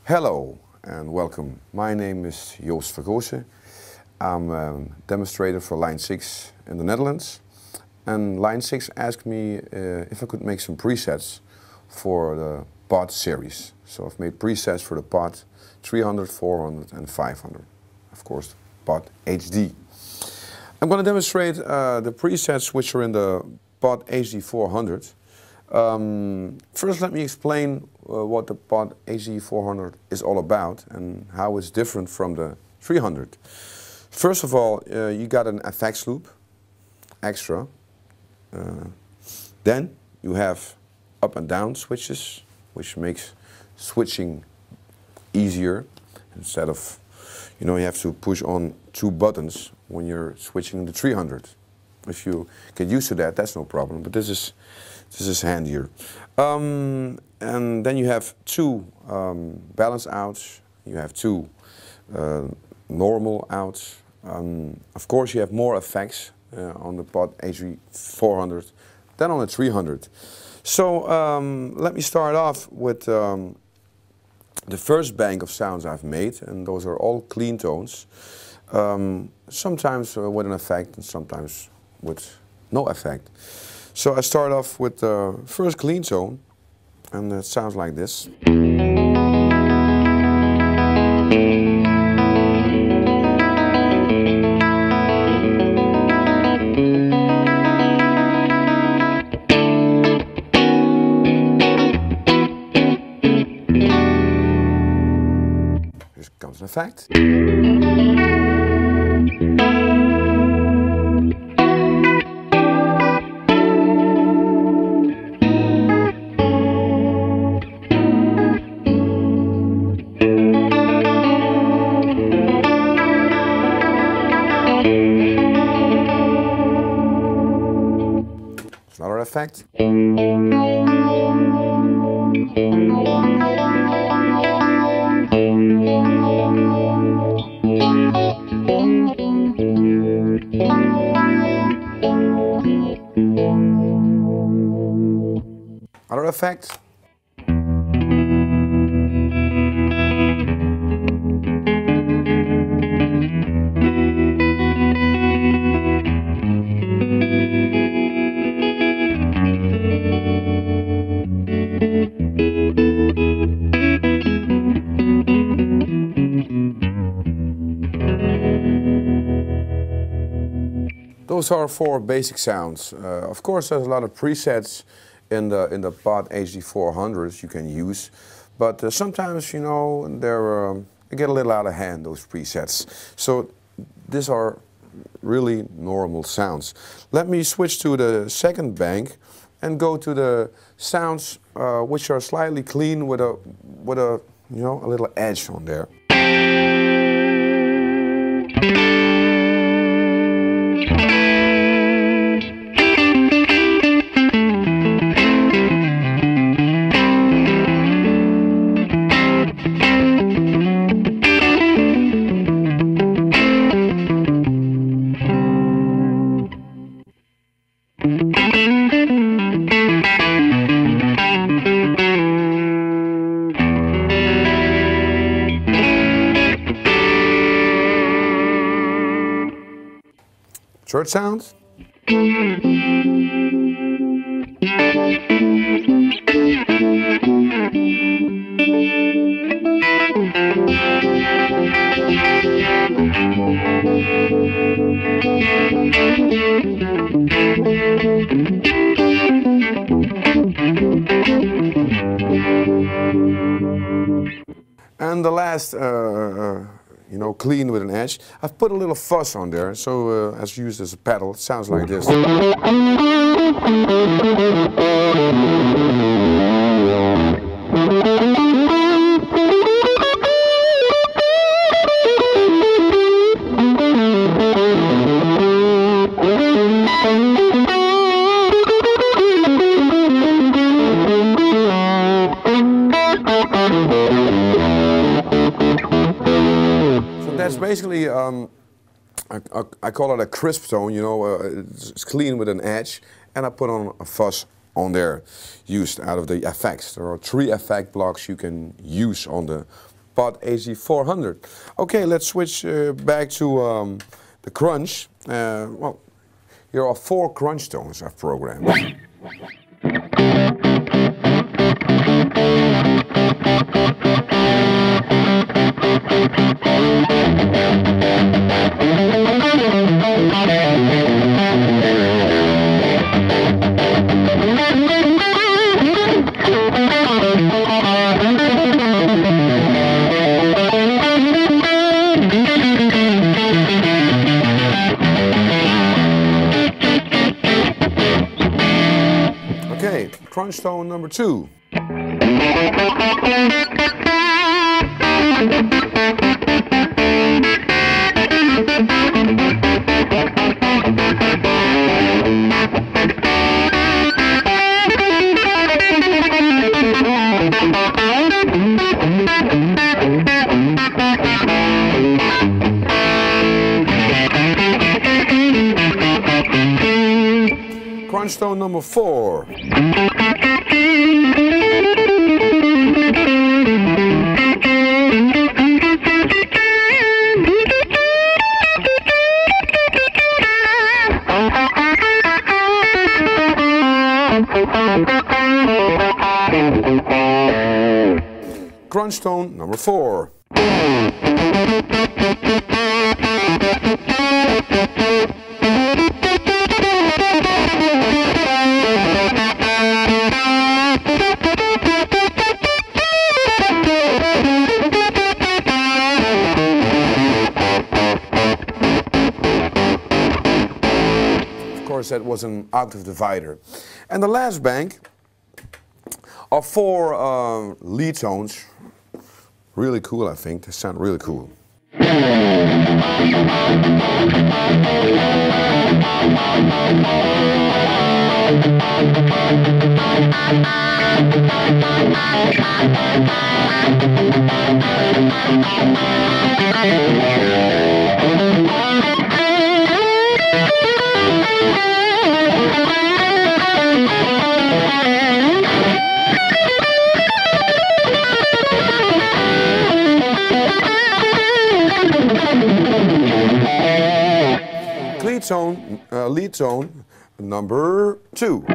Hello and welcome. My name is Joost Vergoossen. I'm a demonstrator for LINE6 in the Netherlands. And LINE6 asked me if I could make some presets for the pod series. So I've made presets for the pod 300, 400 and 500. Of course, the pod HD. I'm going to demonstrate the presets which are in the pod HD400. First, let me explain what the pod HD400 is all about and how it's different from the 300. First of all, you got an effects loop, extra. Then you have up and down switches, which makes switching easier. Instead of, you have to push on 2 buttons when you're switching the 300. If you get used to that, that's no problem. But this is handier. And then you have 2 balance outs. You have 2 normal outs. Of course, you have more effects on the pod HD400 than on the 300. So let me start off with the first bank of sounds I've made, and those are all clean tones. Sometimes with an effect and sometimes with no effect. So I start off with the first clean tone, and it sounds like this. Here comes an effect. Another effect. Other effect. Those are 4 basic sounds. Of course, there's a lot of presets in the pod HD400s you can use, but sometimes they get a little out of hand, those presets. So these are really normal sounds. Let me switch to the second bank and go to the sounds which are slightly clean with a little edge on there. Third sound. And the last, clean with an edge. I've put a little fuzz on there, so as used as a pedal, it sounds like this. That's basically, I call it a crisp tone, it's clean with an edge, and I put on a fuzz on there, used out of the effects. There are 3 effect blocks you can use on the pod HD400. Okay, let's switch back to the crunch. Well, here are 4 crunch tones I've programmed. Okay, crunch tone number 2. Crunch tone number 4. Crunch tone number 4. Of course, that was an octave divider. And the last bank are 4 lead tones. Really cool, I think. They sound really cool. Lead tone number 2.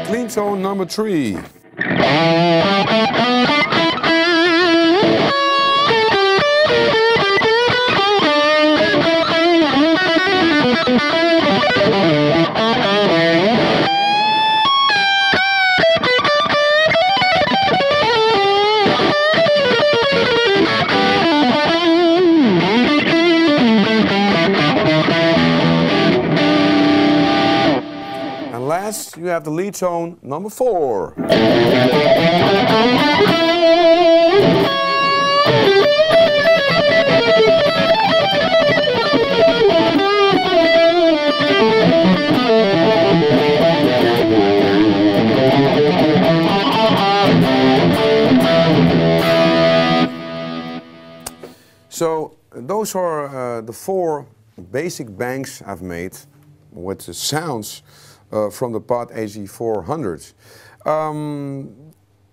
Clean tone number 3. And last, you have the lead tone number 4. So those are the 4 basic banks I've made with the sounds from the pod HD400.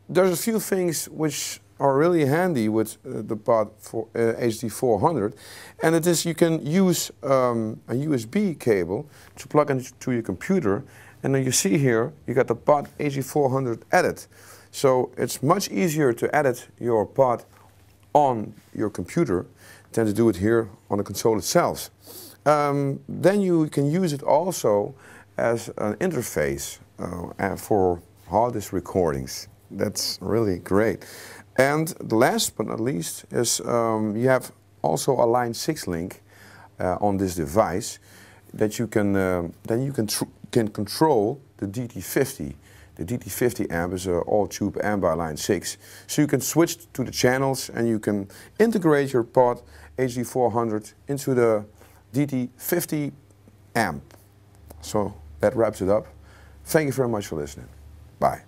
There's a few things which are really handy with the pod HD400, and it is you can use a USB cable to plug into your computer, and then you see here you got the pod HD400 edit. So it's much easier to edit your pod on your computer than to do it here on the console itself. Then you can use it also as an interface for hard disk recordings. That's really great. And the last but not least is you have also a LINE6 link on this device that you can then you can control the DT50. The DT50 amp is an all-tube amp by LINE6, so you can switch to the channels and you can integrate your pod HD400 into the DT50 amp. So that wraps it up. Thank you very much for listening. Bye.